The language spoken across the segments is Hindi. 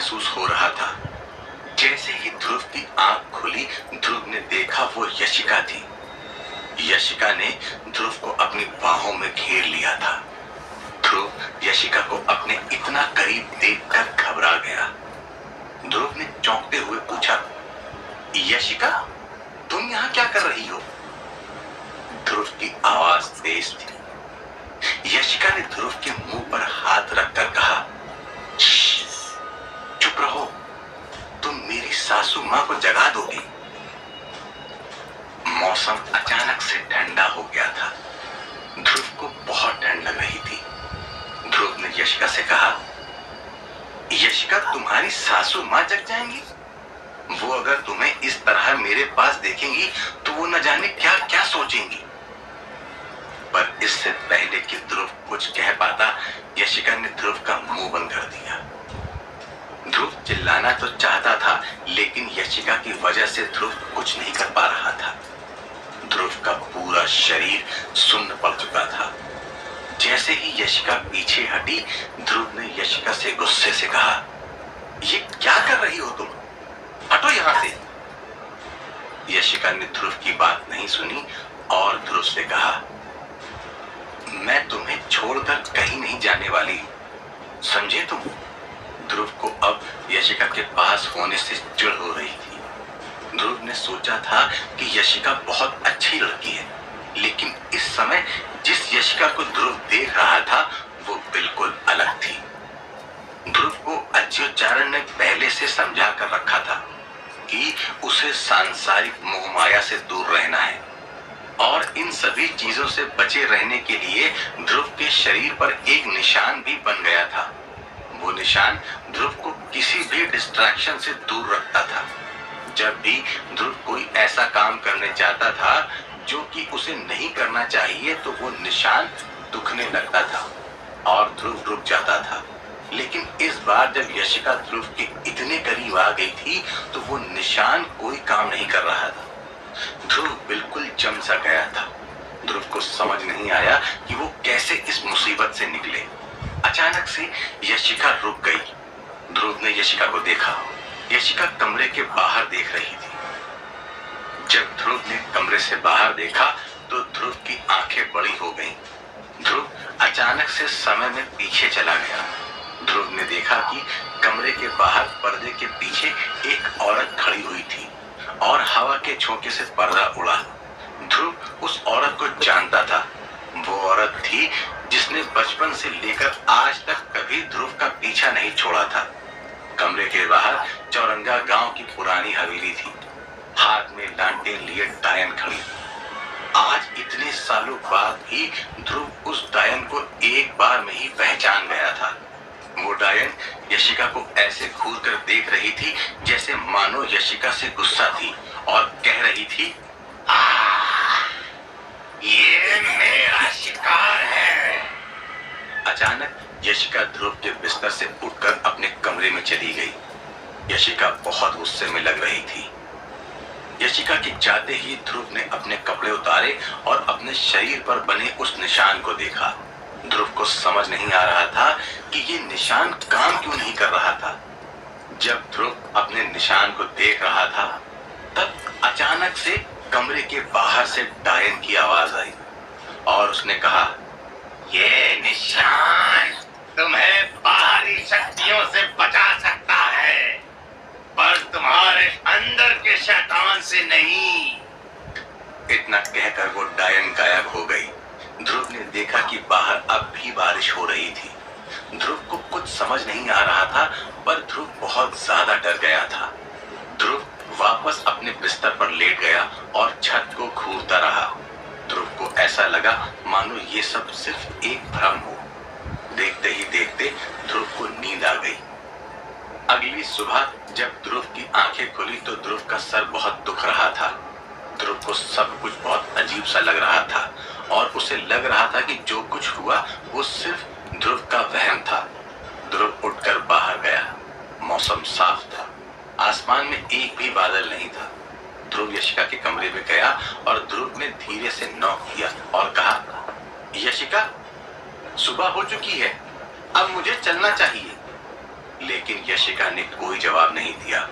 महसूस हो रहा था। जैसे ही ध्रुव की आंख खुली, ध्रुव ने देखा वो यशिका थी। यशिका ने ध्रुव को अपनी बाहों में घेर लिया था। ध्रुव यशिका को अपने इतना करीब देखकर घबरा गया। ध्रुव ने चौंकते हुए पूछा, यशिका, तुम यहाँ क्या कर रही हो? ध्रुव की आवाज तेज थी। यशिका ने ध्रुव के मुंह पर हाथ रखकर कहा, चुप रहो, तुम मेरी सासू मां को जगा दोगे। मौसम अचानक से ठंडा हो गया था। ध्रुव को बहुत ठंड लग रही थी। ध्रुव ने यशिका से कहा, यशिका, तुम्हारी सासू मां जग जाएंगी? वो अगर तुम्हें इस तरह मेरे पास देखेंगी तो वो न जाने क्या क्या सोचेंगी। पर इससे पहले कि ध्रुव कुछ कह पाता, यशिका ने ध्रुव का मुंह बंद कर दिया। ध्रुव चिल्लाना तो चाहता था, लेकिन यशिका की वजह से ध्रुव कुछ नहीं कर पा रहा था। ध्रुव का पूरा शरीर सुन्न पड़ चुका था। जैसे ही यशिका पीछे हटी, ध्रुव ने यशिका से गुस्से से कहा, ये क्या कर रही हो तुम? हटो यहां से। यशिका ने ध्रुव की बात नहीं सुनी और ध्रुव से कहा, मैं तुम्हें छोड़कर कहीं नहीं जाने वाली, समझे तुम? ध्रुव को अब यशिका के पास होने से चिढ़ हो रही थी। ध्रुव ने सोचा था कि यशिका बहुत अच्छी लड़की है, लेकिन इस समय जिस यशिका को ध्रुव देख रहा था वो बिल्कुल अलग थी। ध्रुव को अच्युतचारण ने पहले से समझा कर रखा था कि उसे सांसारिक मोहमाया से दूर रहना है, और इन सभी चीजों से बचे रहने के लिए ध्रुव के शरीर पर एक निशान भी बन गया था। वो निशान ध्रुव को किसी भी डिस्ट्रैक्शन से दूर रखता था। जब भी ध्रुव कोई ऐसा काम करने चाहता था जो कि उसे नहीं करना चाहिए, तो वो निशान दुखने लगता था और ध्रुव रुक जाता था। लेकिन इस बार जब यशिका ध्रुव के इतने करीब आ गई थी, तो वो निशान कोई काम नहीं कर रहा था। ध्रुव बिल्कुल जम सा गया था। ध्रुव को समझ नहीं आया कि वो कैसे इस मुसीबत से निकले। अचानक से यशिका रुक गई। ध्रुव ने यशिका को देखा। यशिका कमरे के बाहर देख रही थी। जब ध्रुव ने कमरे से बाहर देखा तो ध्रुव की आंखें बड़ी हो गईं। ध्रुव अचानक से समय में पीछे चला गया। ध्रुव ने देखा कि कमरे के बाहर पर्दे के पीछे एक औरत खड़ी हुई थी और हवा के झोंके से पर्दा उड़ा। ध्रुव उस औरत को जानता था। वो औरत थी जिसने बचपन से लेकर आज तक कभी ध्रुव का पीछा नहीं छोड़ा था। कमरे के बाहर चौरंगा गांव की पुरानी हवेली थी। हाथ में लालटेन लिए डायन खड़ी। आज इतने सालों बाद भी ध्रुव उस डायन को एक बार में ही पहचान गया था। वो डायन यशिका को ऐसे घूर कर देख रही थी जैसे मानो यशिका से गुस्सा थी और कह रही थी, ये मेरा शिकार है। अचानक यशिका ध्रुव के बिस्तर से उठकर अपने कमरे में चली गई। यशिका बहुत गुस्से में लग रही थी। यशिका के जाते ही ध्रुव ने अपने कपड़े उतारे और अपने शरीर पर बने उस निशान को देखा। ध्रुव को समझ नहीं आ रहा था कि ये निशान काम क्यों नहीं कर रहा था। जब ध्रुव अपने निशान को देख रहा था, तब अचानक से कमरे के बाहर से डायन की आवाज आई और उसने कहा, ये निशान तुम्हें बाहरी शक्तियों से बचा सकता है, पर तुम्हारे अंदर के शैतान से नहीं। इतना कहकर वो डायन गायब हो गई। ध्रुव ने देखा कि बाहर अब भी बारिश हो रही थी। ध्रुव को कुछ समझ नहीं आ रहा था, पर ध्रुव बहुत ज्यादा डर गया था। ध्रुव वापस अपने बिस्तर पर लेट गया और छत को घूरता रहा। ध्रुव को ऐसा लगा मानो ये सब सिर्फ एक भ्रम हो। देखते ही देखते ध्रुव को नींद आ गई। अगली सुबह जब ध्रुव की आंखें खुली तो ध्रुव का सर बहुत दुख रहा था। ध्रुव को सब कुछ बहुत अजीब सा लग रहा था और उसे लग रहा था कि जो कुछ हुआ वो सिर्फ ध्रुव का वहम था। ध्रुव उठकर बाहर गया। मौसम साफ था। आसमान में एक भी बादल नहीं था। ध्रुव यशिका के कमरे में गया और ध्रुव ने धीरे से नॉक किया और कहा, यशिका, सुबह हो चुकी है, अब मुझे चलना चाहिए। लेकिन यशिका ने कोई जवाब नहीं दिया।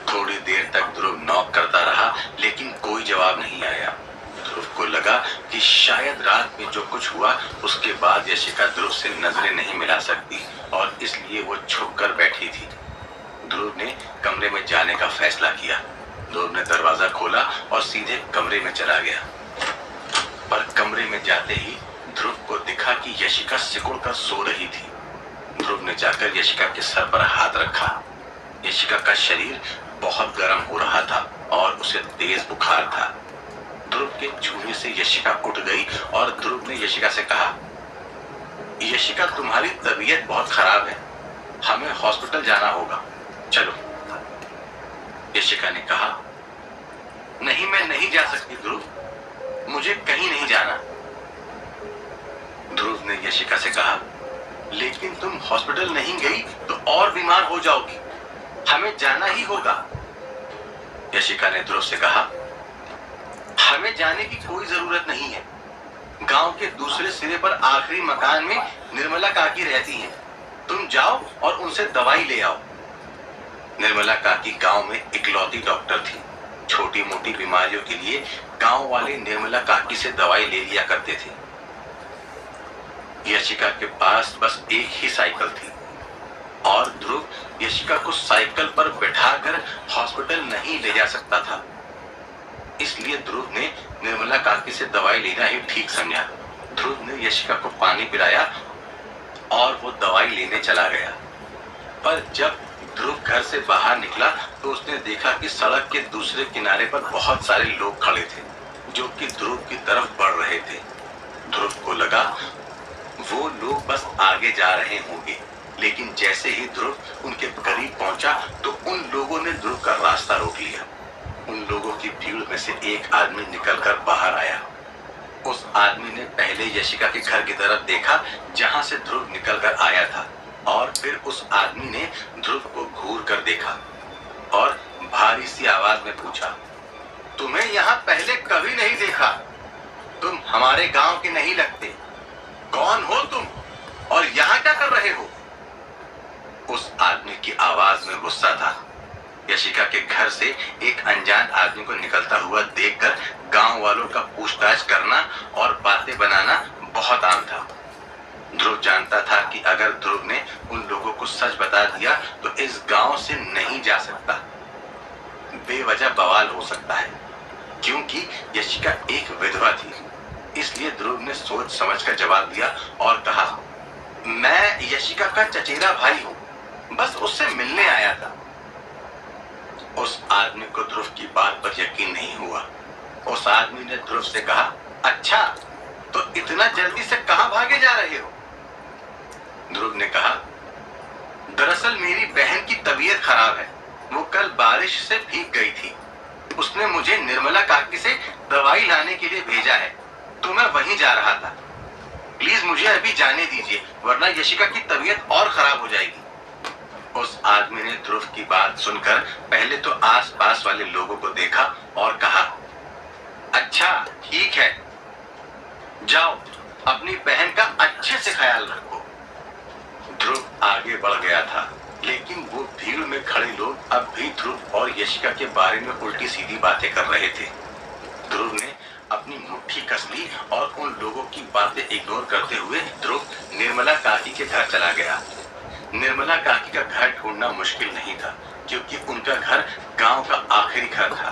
थोड़ी देर तक ध्रुव नॉक करता रहा, लेकिन कोई जवाब नहीं आया। ध्रुव को लगा कि शायद रात में जो कुछ हुआ उसके बाद यशिका ध्रुव से नजरें नहीं मिला सकती और इसलिए वो छुप कर बैठी थी। ध्रुव ने कमरे में जाने का फैसला किया। ध्रुव ने दरवाजा खोला और सीधे कमरे में चला गया। पर कमरे में जाते ही ध्रुव को दिखा कि यशिका सिकुड़ कर सो रही थी। ध्रुव ने जाकर यशिका के सर पर हाथ रखा। यशिका का शरीर बहुत गर्म हो रहा था और उसे तेज बुखार था। ध्रुव के छूने से यशिका उठ गई और ध्रुव ने यशिका से कहा, यशिका तुम्हारी तबीयत बहुत खराब है, हमें हॉस्पिटल जाना होगा, चलो। यशिका ने कहा, नहीं मैं नहीं जा सकती ध्रुव, मुझे कहीं नहीं जाना। ध्रुव ने यशिका से कहा, लेकिन तुम हॉस्पिटल नहीं गई तो और बीमार हो जाओगी, हमें जाना ही होगा। यशिका ने ध्रुव से कहा, हमें जाने की कोई जरूरत नहीं है। गांव के दूसरे सिरे पर आखिरी मकान में निर्मला काकी रहती हैं। तुम जाओ और उनसे दवाई ले आओ। निर्मला काकी गांव में इकलौती डॉक्टर थी। छोटी मोटी बीमारियों के लिए गांव वाले निर्मला काकी से दवाई ले लिया करते थे। यशिका के पास बस एक ही साइकिल थी और ध्रुव यशिका को साइकिल पर बैठाकर हॉस्पिटल नहीं ले जा सकता था। इसलिए ध्रुव ने निर्मला काकी से दवाई लेना ही ठीक समझा। ध्रुव ने यशिका को पानी पिलाया और वो दवाई लेने चला गया। पर जब ध्रुव घर से बाहर निकला तो उसने देखा कि सड़क के दूसरे किनारे पर बहुत सारे लोग खड़े थे जो कि ध्रुव की तरफ बढ़ रहे थे। ध्रुव को लगा वो लोग बस आगे जा रहे होंगे, लेकिन जैसे ही ध्रुव उनके करीब पहुंचा तो उन लोगों ने ध्रुव का रास्ता रोक लिया। उन लोगों की भीड़ में से एक आदमी निकलकर बाहर आया। उस आदमी ने पहले यशिका के घर की तरफ देखा जहां से ध्रुव निकलकर आया था और फिर उस आदमी ने ध्रुव को घूर कर देखा और भारी सी आवाज में पूछा, तुम्हें यहाँ पहले कभी नहीं देखा, तुम हमारे गांव के नहीं लगते, कौन हो तुम और यहाँ क्या कर रहे हो? उस आदमी की आवाज में गुस्सा था। यशिका के घर से एक अनजान आदमी को निकलता हुआ देखकर गांव वालों का पूछताछ करना और बातें बनाना बहुत आम था। ध्रुव जानता था कि अगर ध्रुव ने उन लोगों को सच बता दिया तो इस गांव से नहीं जा सकता, बेवजह बवाल हो सकता है। क्योंकि यशिका एक विधवा थी, इसलिए ध्रुव ने सोच समझकर जवाब दिया और कहा, मैं यशिका का चचेरा भाई हूँ, बस उससे मिलने आया था। उस आदमी को ध्रुव की बात पर यकीन नहीं हुआ। उस आदमी ने ध्रुव से कहा, अच्छा तो इतना जल्दी से कहां भागे जा रहे हो? ध्रुव ने कहा, दरअसल मेरी बहन की तबीयत खराब है, वो कल बारिश से भीग गई थी। उसने मुझे निर्मला काकी से दवाई लाने के लिए भेजा है, तो मैं वहीं जा रहा था। प्लीज मुझे अभी जाने दीजिए, वरना यशिका की तबीयत और खराब हो जाएगी। उस आदमी ने ध्रुव की बात सुनकर पहले तो आसपास वाले लोगों को देखा और कहा, अच्छा ठीक है, जाओ अपनी बहन का अच्छे से ख्याल रखो। ध्रुव आगे बढ़ गया था, लेकिन वो भीड़ में खड़े लोग अब भी ध्रुव और यशिका के बारे में उल्टी सीधी बातें कर रहे थे। ध्रुव ने अपनी मुट्ठी कस ली और उन लोगों की बातें इग्नोर करते हुए ध्रुव निर्मला काकी के घर चला गया। निर्मला काकी का घर ढूंढना मुश्किल नहीं था, क्योंकि उनका घर गांव का आखिरी घर था।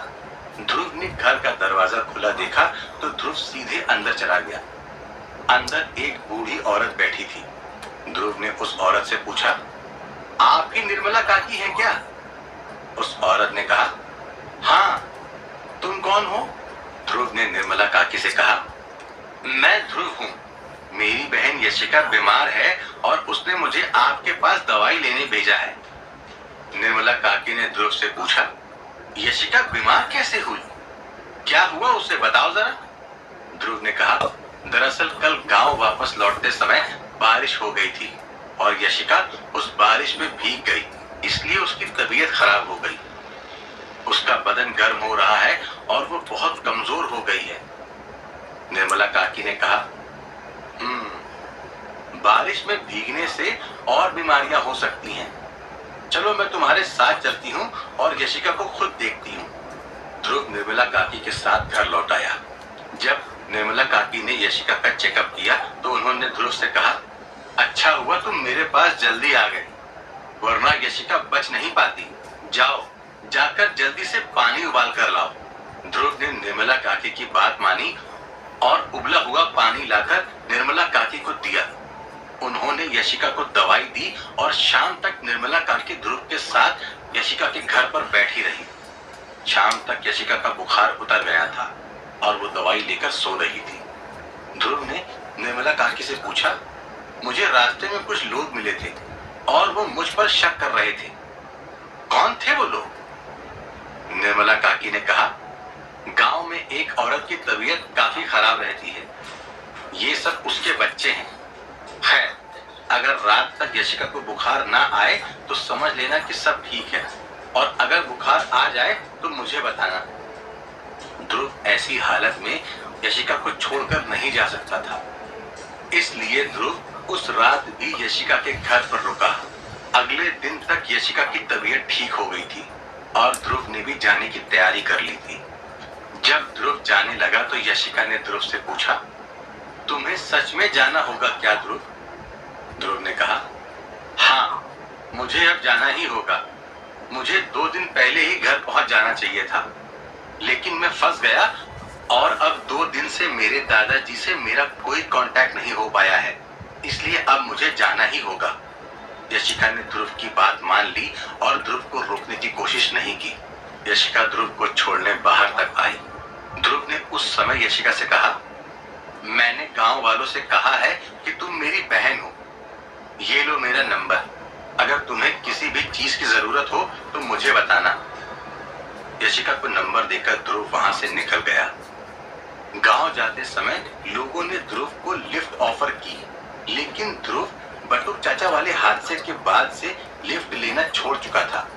ध्रुव ने घर का दरवाजा खुला देखा तो ध्रुव सीधे अंदर चला गया। अंदर एक बूढ़ी औरत बैठी थी। ध्रुव ने उस औरत से पूछा, आप ही निर्मला काकी हैं क्या? उस औरत ने कहा, हाँ, तुम कौन हो? ध्रुव ने निर्मला काकी से कहा, मैं ध्रुव हूँ, मेरी बहन यशिका बीमार है और उसने मुझे आपके पास दवाई लेने भेजा है। निर्मला काकी ने ध्रुव से पूछा, यशिका बीमार कैसे हुई, क्या हुआ उसे बताओ जरा। ध्रुव ने कहा, दरअसल कल गांव वापस लौटते समय बारिश हो गई थी और यशिका उस बारिश में भीग गई, इसलिए उसकी तबीयत खराब हो गई। उसका बदन गर्म हो रहा है और वो बहुत कमजोर हो गई है। निर्मला काकी ने कहा, बारिश में भीगने से और बीमारियां हो सकती हैं। चलो मैं तुम्हारे साथ चलती हूँ और यशिका को खुद देखती हूँ। ध्रुव निर्मला काकी के साथ घर लौट आया। जब निर्मला काकी ने यशिका का चेकअप किया तो उन्होंने ध्रुव से कहा, अच्छा हुआ तुम मेरे पास जल्दी आ गए, वरना यशिका बच नहीं पाती। जाओ, जाकर जल्दी से पानी उबाल कर लाओ। ध्रुव ने निर्मला काकी की बात मानी और उबला हुआ पानी लाकर निर्मला काकी को दिया। उन्होंने यशिका को दवाई दी और शाम तक निर्मला काकी ध्रुव के साथ यशिका के घर पर बैठी रही। शाम तक यशिका का बुखार उतर गया था और वो दवाई लेकर सो रही थी। ध्रुव ने निर्मला काकी से पूछा, मुझे रास्ते में कुछ लोग मिले थे और वो मुझ पर शक कर रहे थे, कौन थे वो लोग? निर्मला काकी ने कहा, गांव में एक औरत की तबीयत काफी खराब रहती है, ये सब उसके बच्चे हैं। खैर, अगर रात तक यशिका को बुखार ना आए तो समझ लेना कि सब ठीक है, और अगर बुखार आ जाए तो मुझे बताना। ध्रुव ऐसी हालत में यशिका को छोड़कर नहीं जा सकता था, इसलिए ध्रुव उस रात भी यशिका के घर पर रुका। अगले दिन तक यशिका की तबीयत ठीक हो गई थी और ध्रुव ने भी जाने की तैयारी कर ली थी। जब ध्रुव जाने लगा तो यशिका ने ध्रुव से पूछा, तुम्हें सच में जाना होगा क्या ध्रुव? ध्रुव ने कहा, हाँ, मुझे अब जाना ही होगा। मुझे 2 दिन पहले ही घर पहुंच जाना चाहिए था, लेकिन मैं फंस गया और अब 2 दिन से मेरे दादाजी से मेरा कोई कांटेक्ट नहीं हो पाया है, इसलिए अब मुझे जाना ही होगा। यशिका ने ध्रुव की बात मान ली और ध्रुव को रोकने की कोशिश नहीं की। यशिका ध्रुव को छोड़ने बाहर तक आई। ध्रुव ने उस समय यशिका से कहा, मैंने गांव वालों से कहा है कि तुम मेरी बहन हो, ये लो मेरा नंबर, अगर तुम्हें किसी भी चीज की जरूरत हो तो मुझे बताना। यशिका को नंबर देकर ध्रुव वहां से निकल गया। गांव जाते समय लोगों ने ध्रुव को लिफ्ट ऑफर की, लेकिन ध्रुव बटुक चाचा वाले हादसे के बाद से लिफ्ट लेना छोड़ चुका था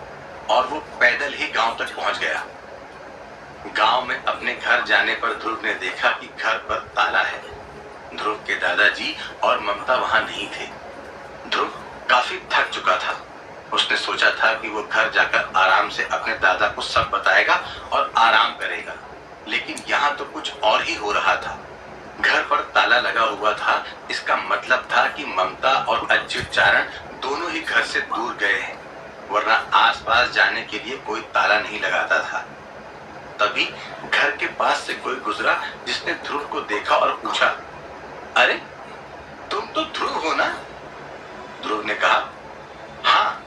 और वो पैदल ही गांव तक पहुंच गया। गांव में अपने घर जाने पर ध्रुव ने देखा कि घर पर ताला है। ध्रुव के दादाजी और ममता वहां नहीं थे। ध्रुव काफी थक चुका था। उसने सोचा था कि वो घर जाकर आराम से अपने दादा को सब बताएगा और आराम करेगा, लेकिन यहाँ तो कुछ और ही हो रहा था। घर पर ताला लगा हुआ था, इसका मतलब था कि ममता और अच्युतचारण दोनों ही घर से दूर गए हैं, वरना आसपास जाने के लिए कोई ताला नहीं लगाता था। तभी घर के पास से कोई गुजरा जिसने ध्रुव को देखा और पूछा, अरे तुम तो ध्रुव हो ना? ध्रुव ने कहा, हाँ,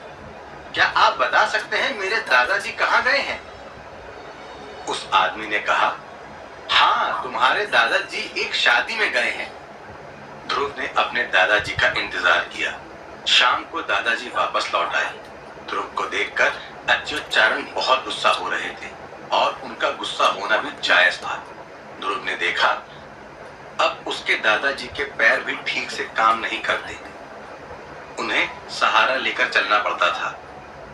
क्या आप बता सकते हैं मेरे दादाजी कहाँ गए हैं? उस आदमी ने कहा, हाँ, तुम्हारे दादाजी एक शादी में गए हैं। ध्रुव ने अपने दादाजी का इंतजार किया। शाम को दादाजी वापस लौट आए। ध्रुव को देखकर अच्युतचारण बहुत गुस्सा हो रहे थे और उनका गुस्सा होना भी जायज था। ध्रुव ने देखा अब उसके दादाजी के पैर भी ठीक से काम नहीं करते, उन्हें सहारा लेकर चलना पड़ता था।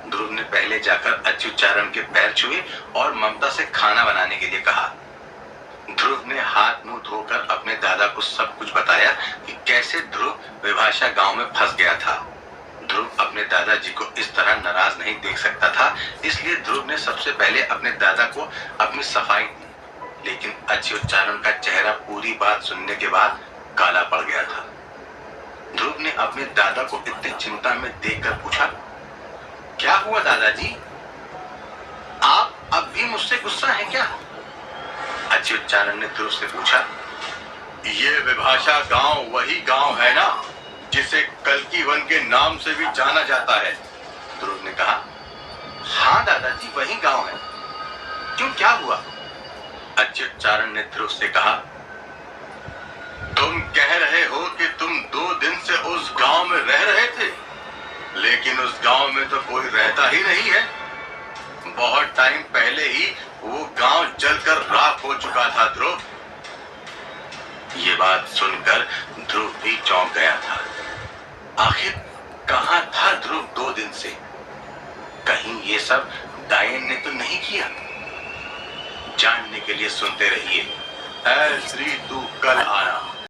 ध्रुव ने पहले जाकर अच्युतचारण के पैर छुए और ममता से खाना बनाने के लिए कहा। ध्रुव ने हाथ मुंह धोकर अपने दादा को सब कुछ बताया कि कैसे ध्रुव विभाषा गांव में फंस गया था। ध्रुव अपने दादाजी को इस तरह नाराज नहीं देख सकता था, इसलिए ध्रुव ने सबसे पहले अपने दादा को अपनी सफाई दी, लेकिन अच्युतचारण का चेहरा पूरी बात सुनने के बाद काला पड़ गया था। ध्रुव ने अपने दादा को इतनी चिंता में देखकर पूछा, क्या हुआ दादाजी? आप अब भी मुझसे गुस्सा हैं क्या? अच्युतचारण ने ध्रुव से पूछा, ये विभाषा गांव वही गांव है ना जिसे कल्की वन के नाम से भी जाना जाता है? ध्रुव ने कहा, हाँ दादाजी, वही गांव है। क्यों, क्या हुआ? अच्युतचारण ने ध्रुव से कहा, तुम कह रहे हो कि तुम 2 दिन से उस गांव में रह रहे थे, लेकिन उस गांव में तो कोई रहता ही नहीं है। बहुत टाइम पहले ही वो गांव जलकर राख हो चुका था ध्रुव। ये बात सुनकर ध्रुव भी चौंक गया था। आखिर कहाँ था ध्रुव 2 दिन से? कहीं ये सब डायन ने तो नहीं किया? जानने के लिए सुनते रहिए ऐ श्री तू कल आना।